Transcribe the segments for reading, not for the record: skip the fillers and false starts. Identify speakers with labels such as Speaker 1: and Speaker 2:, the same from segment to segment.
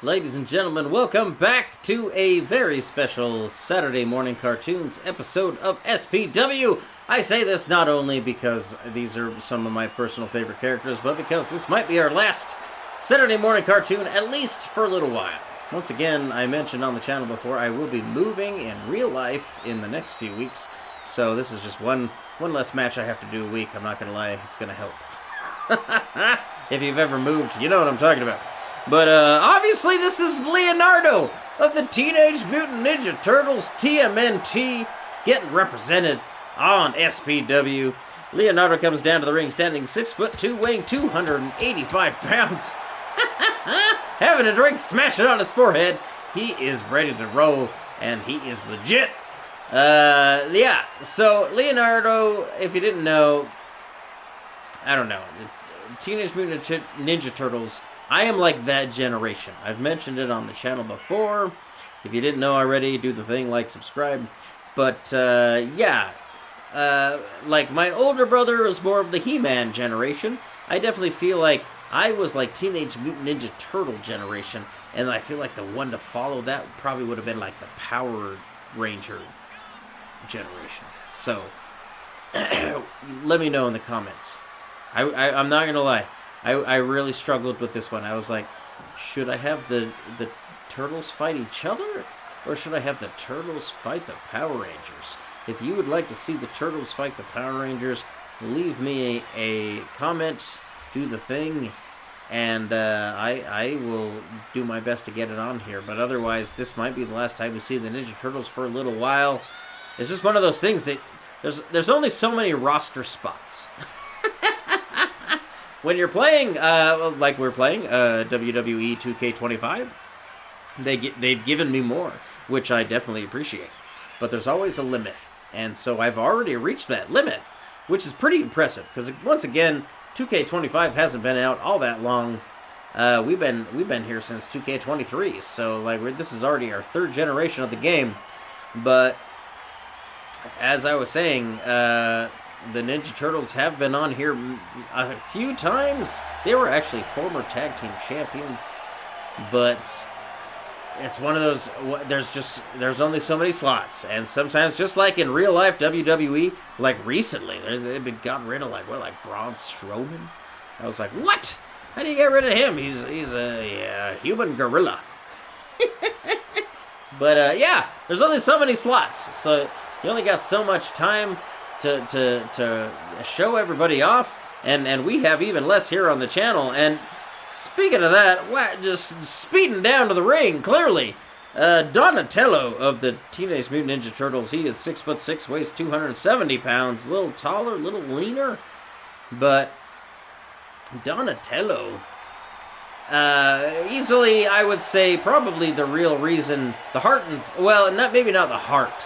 Speaker 1: Ladies and gentlemen, welcome back to a very special Saturday Morning Cartoons episode of SPW. I say this not only because these are some of my personal favorite characters, but because this might be our last Saturday Morning Cartoon, at least for a little while. Once again, I mentioned on the channel before, I will be moving in real life in the next few weeks, so this is just one less match I have to do a week. I'm not going to lie, it's going to help. If you've ever moved, you know what I'm talking about. But obviously this is Leonardo of the Teenage Mutant Ninja Turtles, TMNT, getting represented on SPW. Leonardo comes down to the ring standing 6'2", weighing 285 pounds. Having a drink, smash it on his forehead. He is ready to roll, and he is legit. Yeah, so Leonardo, if you didn't know, I don't know, Teenage Mutant Ninja Turtles, I am like that generation. I've mentioned it on the channel before. If you didn't know already, do the thing, like, subscribe. But, yeah. Like, my older brother was more of the He-Man generation. I definitely feel like I was like Teenage Mutant Ninja Turtle generation. And I feel like the one to follow that probably would have been like the Power Ranger generation. So, let me know in the comments. I'm not going to lie. I really struggled with this one. I was like, should I have the Turtles fight each other? Or should I have the Turtles fight the Power Rangers? If you would like to see the Turtles fight the Power Rangers, leave me a comment, do the thing, and I will do my best to get it on here. But otherwise, this might be the last time we see the Ninja Turtles for a little while. It's just one of those things that there's only so many roster spots. When you're playing, like we're playing, WWE 2K25, they've given me more, which I definitely appreciate. But there's always a limit, and so I've already reached that limit, which is pretty impressive. Because once again, 2K25 hasn't been out all that long. We've been here since 2K23, so like this is already our third generation of the game. But as I was saying, the Ninja Turtles have been on here a few times. They were actually former tag team champions, but it's one of those, there's only so many slots, and sometimes, just like in real life WWE, like recently, they've been gotten rid of like Braun Strowman. I was like, what? How do you get rid of him? He's a human gorilla. But yeah, there's only so many slots, so you only got so much time to show everybody off, and we have even less here on the channel. And speaking of that, just speeding down to the ring, clearly, Donatello of the Teenage Mutant Ninja Turtles, he is 6'6", weighs 270 pounds, a little taller, a little leaner, but Donatello, easily, I would say, probably the real reason, the heart, well, maybe not the heart,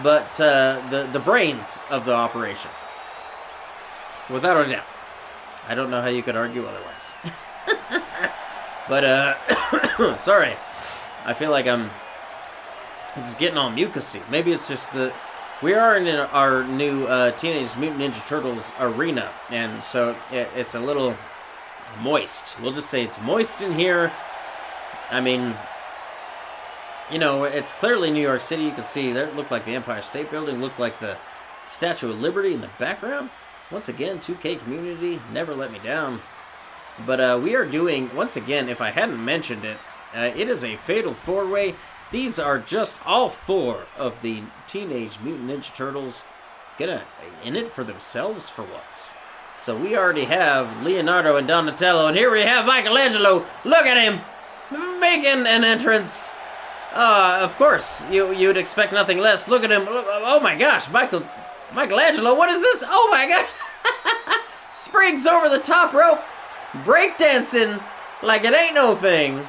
Speaker 1: but the brains of the operation. Without a doubt. I don't know how you could argue otherwise. But, sorry. I feel like this is getting all mucusy. Maybe it's just we are in our new Teenage Mutant Ninja Turtles arena, and so it's a little moist. We'll just say it's moist in here. I mean, you know, it's clearly New York City. You can see there, it looked like the Empire State Building, looked like the Statue of Liberty in the background. Once again, 2K community, never let me down. But we are doing, once again, if I hadn't mentioned it, it is a Fatal 4-Way. These are just all 4 of the Teenage Mutant Ninja Turtles in it for themselves for once. So we already have Leonardo and Donatello, and here we have Michaelangelo. Look at him, making an entrance. Of course, you'd expect nothing less. Look at him. Oh my gosh, Michaelangelo, what is this? Oh my god. Springs over the top rope, breakdancing like it ain't no thing.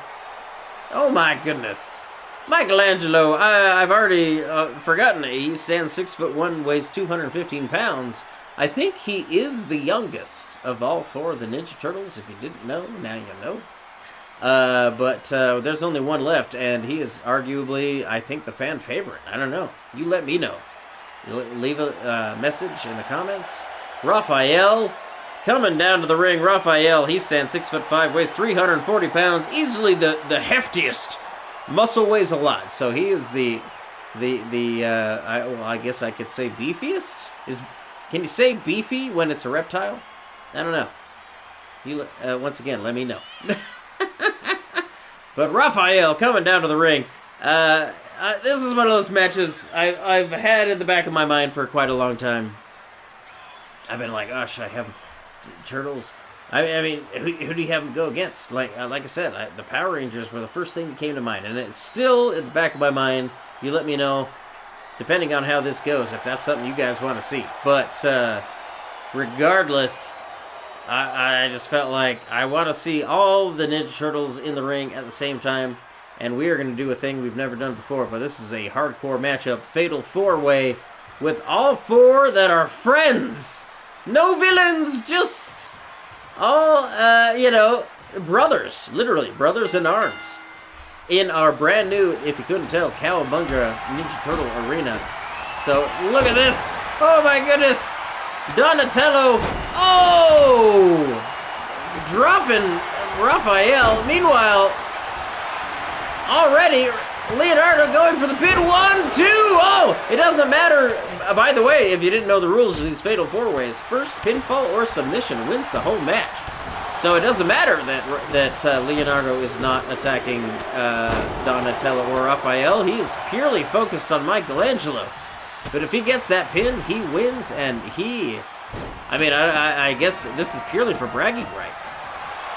Speaker 1: Oh my goodness. Michaelangelo, I've already forgotten it. He stands 6'1", weighs 215 pounds. I think he is the youngest of all 4 of the Ninja Turtles. If you didn't know, now you know. But there's only one left, and he is arguably, I think, the fan favorite. I don't know. You let me know. Leave a message in the comments. Raphael, Coming down to the ring, Raphael. He stands 6'5", weighs 340 pounds, easily the heftiest. Muscle weighs a lot, so he is I guess I could say beefiest. Can you say beefy when it's a reptile? I don't know. Once again, let me know. But Raphael coming down to the ring. This is one of those matches I've had in the back of my mind for quite a long time. I've been like, oh, should I have Turtles? I mean, who do you have them go against? Like I said, the Power Rangers were the first thing that came to mind, and it's still in the back of my mind. You let me know, depending on how this goes, if that's something you guys want to see. But regardless, I just felt like I want to see all the Ninja Turtles in the ring at the same time, and we are going to do a thing we've never done before, but this is a hardcore matchup, fatal four-way, with all four that are friends. No villains, just all, brothers, literally, brothers in arms. In our brand new, if you couldn't tell, Cowabunga Ninja Turtle Arena. So, look at this. Oh my goodness. Donatello. Oh! Dropping Raphael. Meanwhile, already, Leonardo going for the pin. 1, 2. Oh! It doesn't matter. By the way, if you didn't know the rules of these Fatal 4-Ways, first pinfall or submission wins the whole match. So it doesn't matter that Leonardo is not attacking Donatello or Raphael. He is purely focused on Michaelangelo. But if he gets that pin, he wins, and I guess this is purely for bragging rights.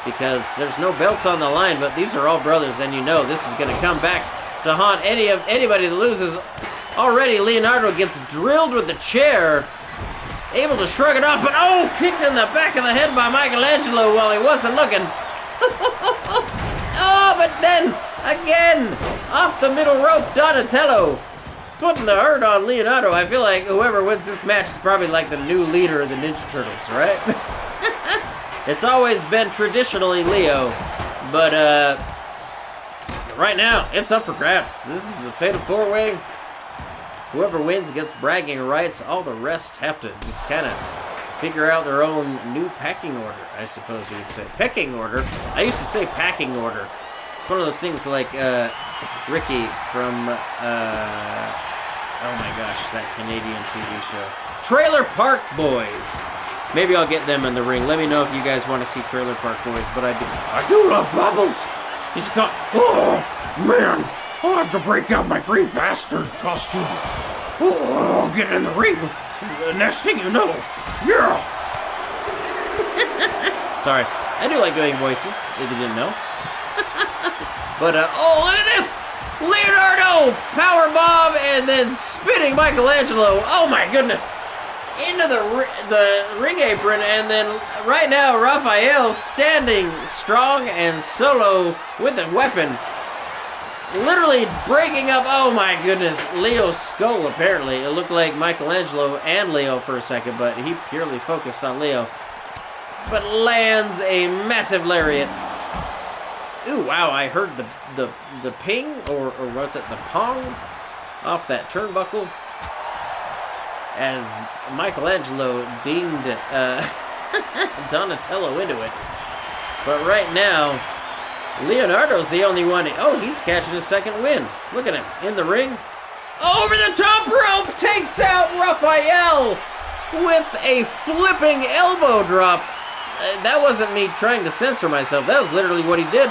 Speaker 1: Because there's no belts on the line, but these are all brothers, and you know this is going to come back to haunt anybody that loses. Already, Leonardo gets drilled with the chair. Able to shrug it off, but oh, kicked in the back of the head by Michaelangelo while he wasn't looking. Oh, but then, again, off the middle rope, Donatello putting the hurt on Leonardo. I feel like whoever wins this match is probably like the new leader of the Ninja Turtles, right? It's always been traditionally Leo, but right now, it's up for grabs. This is a fatal four-way. Whoever wins gets bragging rights. All the rest have to just kind of figure out their own new packing order, I suppose you would say. Pecking order? I used to say packing order. It's one of those things like Ricky from, oh my gosh, that Canadian TV show. Trailer Park Boys. Maybe I'll get them in the ring. Let me know if you guys want to see Trailer Park Boys, but I do love Bubbles. He's got, oh, man. I'll have to break out my Green Bastard costume. Oh, I'll get in the ring. The next thing you know, yeah. Sorry, I do like doing voices, if you didn't know. But, oh, look at this. Leonardo, power bomb, and then spinning Michaelangelo. Oh, my goodness. Into the ring apron, and then right now, Raphael standing strong and solo with a weapon. Literally breaking up, oh my goodness, Leo's skull apparently. It looked like Michaelangelo and Leo for a second, but he purely focused on Leo. But lands a massive lariat. Ooh, wow, I heard the ping, or what's it, the pong off that turnbuckle. As Michaelangelo dinged Donatello into it. But right now, Leonardo's the only one. Oh, he's catching his second wind. Look at him in the ring. Over the top rope, takes out Raphael with a flipping elbow drop. That wasn't me trying to censor myself. That was literally what he did.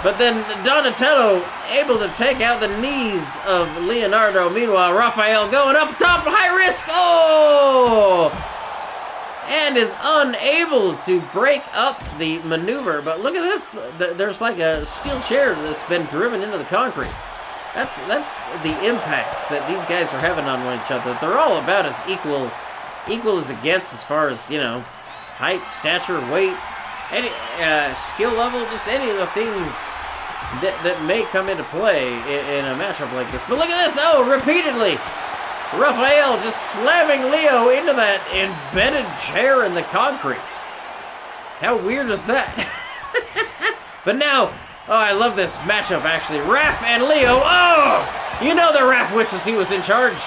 Speaker 1: But then Donatello able to take out the knees of Leonardo. Meanwhile, Raphael going up top, high risk. Oh! And is unable to break up the maneuver. But look at this. There's like a steel chair that's been driven into the concrete. That's the impacts that these guys are having on each other. They're all about as equal as it gets as far as, you know, height, stature, weight, any skill level, just any of the things that may come into play in a matchup like this. But look at this. Oh, repeatedly. Raphael just slamming Leo into that embedded chair in the concrete. How weird is that? But now, oh, I love this matchup, actually. Raph and Leo. Oh! You know that Raph wishes he was in charge.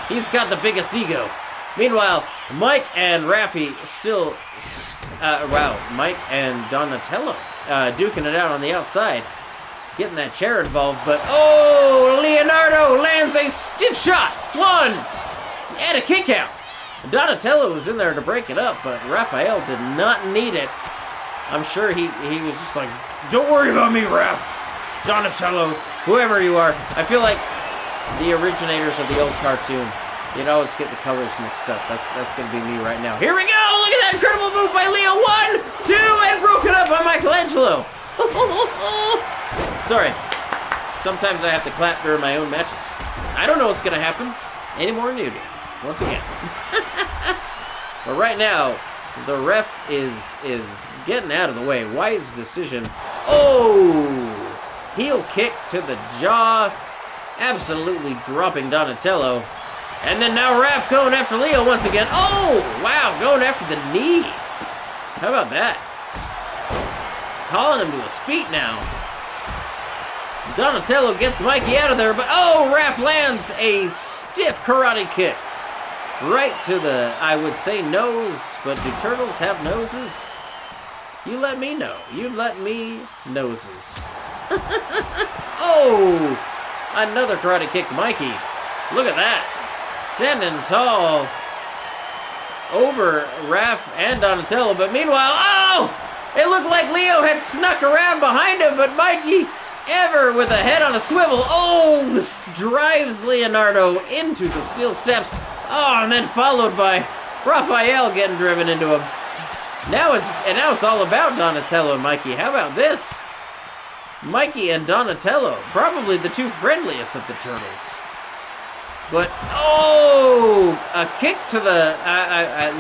Speaker 1: He's got the biggest ego. Meanwhile, Mike and Raffy still, Mike and Donatello duking it out on the outside, getting that chair involved, but oh, Leonardo lands a stiff shot, one, and a kick out. Donatello was in there to break it up, but Raphael did not need it. I'm sure he was just like, don't worry about me, Raph. Donatello, whoever you are. I feel like the originators of the old cartoon, you'd always get the colors mixed up. That's going to be me right now. Here we go! Look at that incredible move by Leo. 1, 2, and broken up by Michaelangelo. Sorry. Sometimes I have to clap during my own matches. I don't know what's going to happen any more than you do. Once again. But right now, the ref is getting out of the way. Wise decision. Oh! Heel kick to the jaw. Absolutely dropping Donatello. And then now Raph going after Leo once again. Oh! Wow, going after the knee. How about that? Calling him to his feet now. Donatello gets Mikey out of there, but oh! Raph lands a stiff karate kick. Right to the, I would say, nose, but do turtles have noses? You let me know. You let me noses. Oh! Another karate kick to Mikey. Look at that. Standing tall over Raph and Donatello, but meanwhile, oh! It looked like Leo had snuck around behind him, but Mikey, ever with a head on a swivel, oh! Drives Leonardo into the steel steps. Oh, and then followed by Raphael getting driven into him. Now it's all about Donatello and Mikey. How about this? Mikey and Donatello, probably the two friendliest of the turtles. But, oh, a kick to the,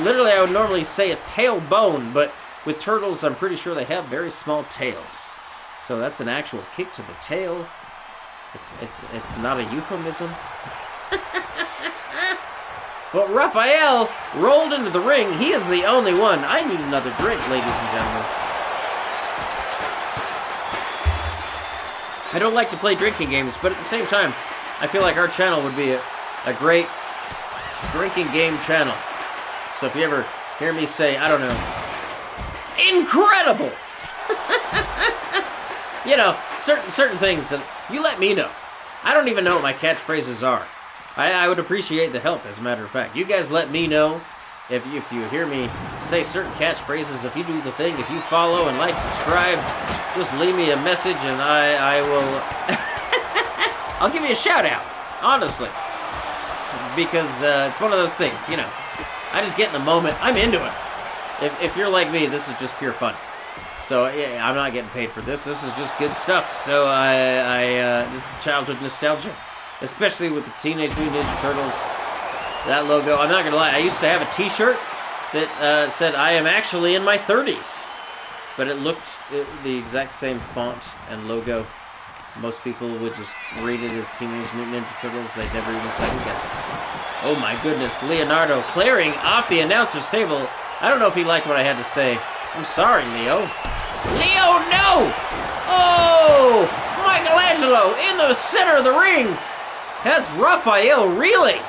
Speaker 1: literally I would normally say a tailbone, but with turtles, I'm pretty sure they have very small tails. So that's an actual kick to the tail. It's not a euphemism. But Raphael rolled into the ring. He is the only one. I need another drink, ladies and gentlemen. I don't like to play drinking games, but at the same time, I feel like our channel would be a great drinking game channel. So if you ever hear me say, I don't know, incredible! You know, certain things that you let me know. I don't even know what my catchphrases are. I would appreciate the help, as a matter of fact. You guys let me know if you hear me say certain catchphrases, if you do the thing, if you follow and like, subscribe, just leave me a message and I will... I'll give you a shout out, honestly. Because it's one of those things, you know. I just get in the moment. I'm into it. If you're like me, this is just pure fun. So, yeah, I'm not getting paid for this. This is just good stuff. So, this is childhood nostalgia. Especially with the Teenage Mutant Ninja Turtles, that logo. I'm not going to lie, I used to have a t-shirt that said, I am actually in my 30s. But it looked the exact same font and logo. Most people would just read it as Teenage Mutant Ninja Turtles. They'd never even second guess it. Oh my goodness, Leonardo clearing off the announcer's table. I don't know if he liked what I had to say. I'm sorry, Leo. Leo, no! Oh! Michaelangelo in the center of the ring! Has Raphael reeling?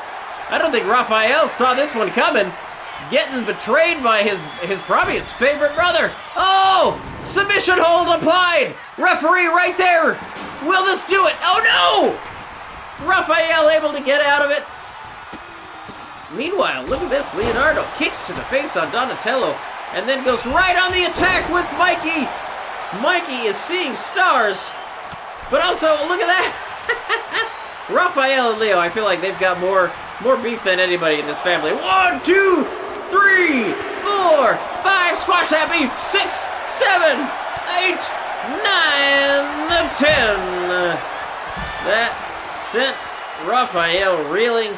Speaker 1: I don't think Raphael saw this one coming. Getting betrayed by his probably his favorite brother. Oh! Submission hold applied! Referee right there! Will this do it? Oh no! Raphael able to get out of it. Meanwhile, look at this. Leonardo kicks to the face on Donatello and then goes right on the attack with Mikey. Mikey is seeing stars. But also, look at that! Raphael and Leo, I feel like they've got more beef than anybody in this family. 1, 2, 3, 4, 5, squash that beef. 6, 7, 8, 9, 10. That sent Raphael reeling.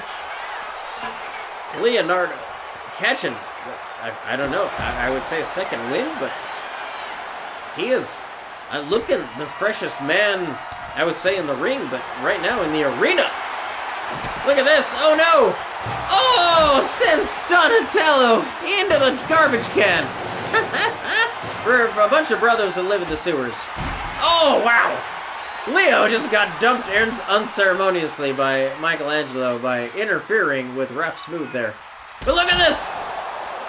Speaker 1: Leonardo catching, I don't know, I would say a second win, but he is looking the freshest man, I would say, in the ring, but right now in the arena. Look at this. Oh, no. Oh, sends Donatello into the garbage can. for a bunch of brothers that live in the sewers. Oh, wow. Leo just got dumped unceremoniously by Michaelangelo by interfering with Ref's move there. But look at this!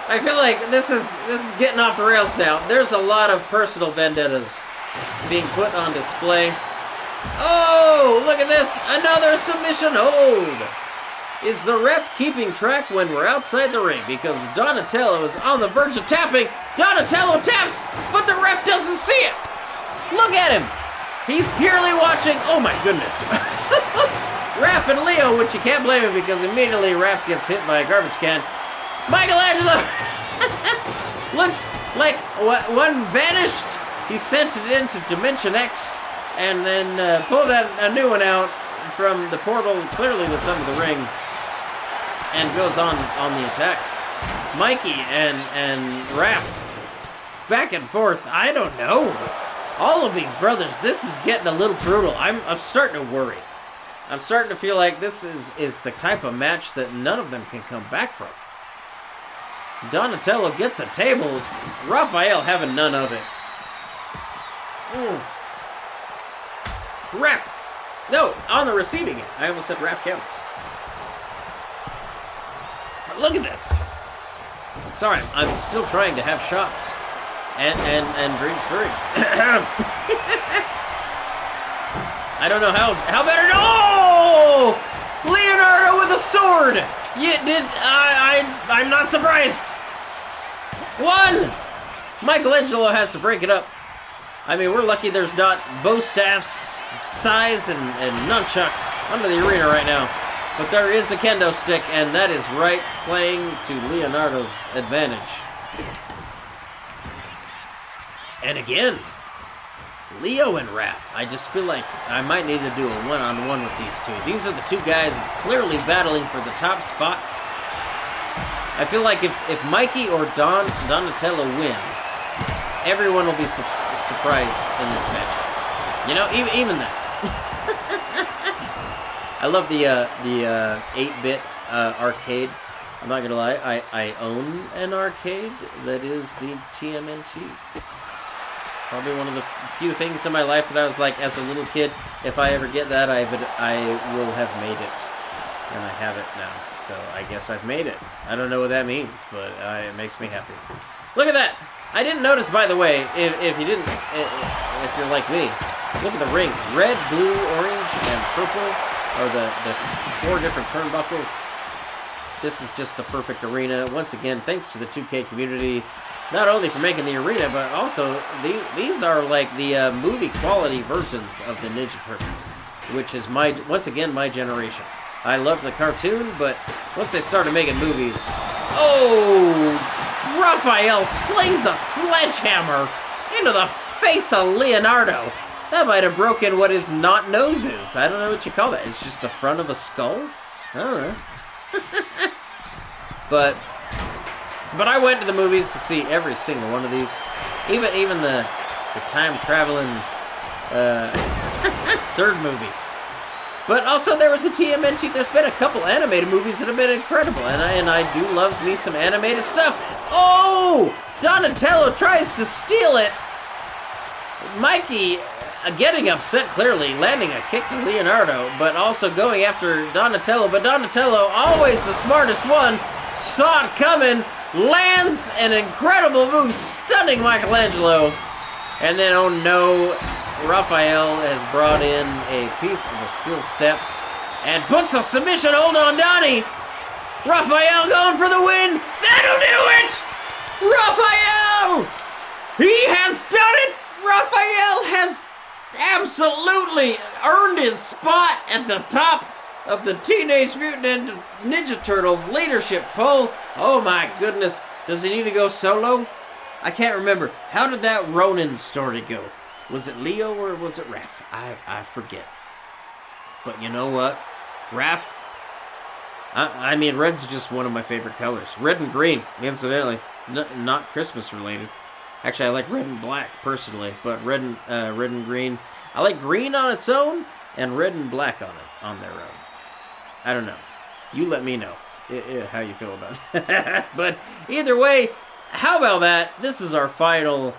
Speaker 1: I feel like this is getting off the rails now. There's a lot of personal vendettas being put on display. Oh, look at this! Another submission hold! Is the ref keeping track when we're outside the ring? Because Donatello is on the verge of tapping. Donatello taps, but the ref doesn't see it! Look at him! He's purely watching. Oh my goodness. Raph and Leo, which you can't blame him because immediately Raph gets hit by a garbage can. Michaelangelo looks like one vanished. He sent it into Dimension X and then pulled a new one out from the portal, clearly that's under the ring, and goes on the attack. Mikey and Raph back and forth. I don't know. All of these brothers, this is getting a little brutal. I'm starting to worry. I'm starting to feel like this is the type of match that none of them can come back from. Donatello gets a table. Raphael having none of it. Raph. No, on the receiving end. I almost said Raph count. Look at this. Sorry, I'm still trying to have shots. And drink stirring. I don't know how better. No! Leonardo with a sword! I'm not surprised. One! Michaelangelo has to break it up. I mean, we're lucky there's not bow staffs, sais, and nunchucks under the arena right now. But there is a kendo stick, and that is right playing to Leonardo's advantage. And again, Leo and Raph. I just feel like I might need to do a one-on-one with these two. These are the two guys clearly battling for the top spot. I feel like if Mikey or Donatello win, everyone will be surprised in this match. You know, even that. I love the 8-bit arcade. I'm not gonna lie, I own an arcade that is the TMNT. Probably one of the few things in my life that I was like, as a little kid, if I ever get that, I will have made it. And I have it now. So I guess I've made it. I don't know what that means, but it makes me happy. Look at that! I didn't notice, by the way, if you didn't, if you're like me, look at the ring. Red, blue, orange, and purple are the 4 different turnbuckles. This is just the perfect arena. Once again, thanks to the 2K community. Not only for making the arena, but also these are like the movie quality versions of the Ninja Turtles, which is once again my generation. I love the cartoon, but once they started making movies, oh, Raphael slings a sledgehammer into the face of Leonardo. That might have broken what his not nose is. I don't know what you call that. It's just the front of a skull. I don't know. But I went to the movies to see every single one of these, even the time traveling third movie. But also there was a TMNT. There's been a couple animated movies that have been incredible, and I do love me some animated stuff. Oh, Donatello tries to steal it. Mikey getting upset, clearly landing a kick to Leonardo, but also going after Donatello. But Donatello, always the smartest one, saw it coming. Lands an incredible move, stunning Michaelangelo. And then, oh no, Raphael has brought in a piece of the steel steps and puts a submission hold on Donnie. Raphael going for the win. That'll do it! Raphael! He has done it! Raphael has absolutely earned his spot at the top of the Teenage Mutant Ninja Turtles leadership poll. Oh my goodness. Does he need to go solo? I can't remember. How did that Ronin story go? Was it Leo or was it Raph? I forget. But you know what? Raph, I mean, red's just one of my favorite colors. Red and green, incidentally. Not Christmas related. Actually, I like red and black, personally. But red and green. I like green on its own and red and black on their own. I don't know. You let me know how you feel about it. But either way, how about that? This is our final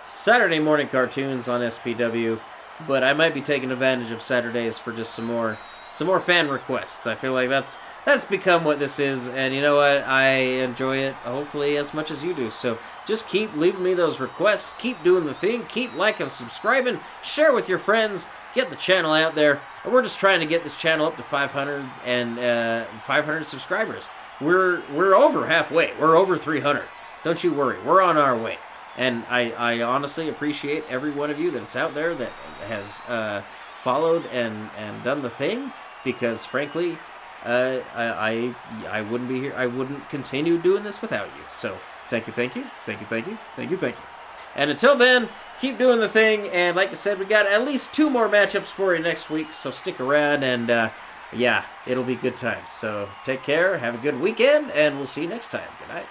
Speaker 1: Saturday morning cartoons on SPW. But I might be taking advantage of Saturdays for just some more some more fan requests. I feel like that's become what this is, and you know what? I enjoy it, hopefully, as much as you do. So just keep leaving me those requests. Keep doing the thing. Keep liking, subscribing, share with your friends. Get the channel out there. And we're just trying to get this channel up to 500 subscribers. We're over halfway. We're over 300. Don't you worry. We're on our way. And I honestly appreciate every one of you that's out there that has followed and done the thing, because frankly, I wouldn't be here. I wouldn't continue doing this without you. So thank you, thank you, thank you, thank you, thank you, thank you. And until then, keep doing the thing. And like I said, we got at least 2 more matchups for you next week. So stick around, and yeah, it'll be good times. So take care, have a good weekend, and we'll see you next time. Good night.